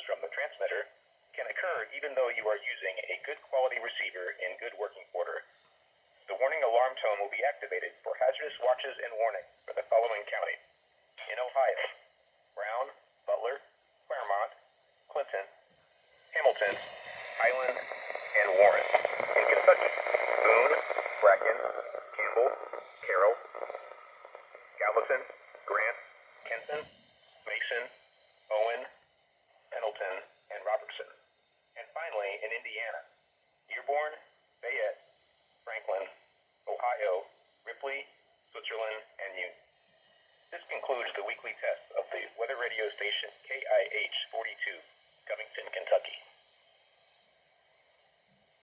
from the transmitter can occur even though you are using a good quality receiver in good working order. The warning alarm tone will be activated for hazardous watches and warning for the following county. In Ohio, Brown, Butler, Claremont, Clinton, Hamilton, Highland, and Warren. In Kentucky, Boone, Bracken, Campbell, Carroll, Gallatin, Grant, Kenton, Mason, Owen, Pendleton, and Robertson. And finally, in Indiana, Dearborn, Fayette, Franklin, Ohio, Ripley, Switzerland, and Union. This concludes the weekly test of the weather radio station KIH 42, Covington, Kentucky.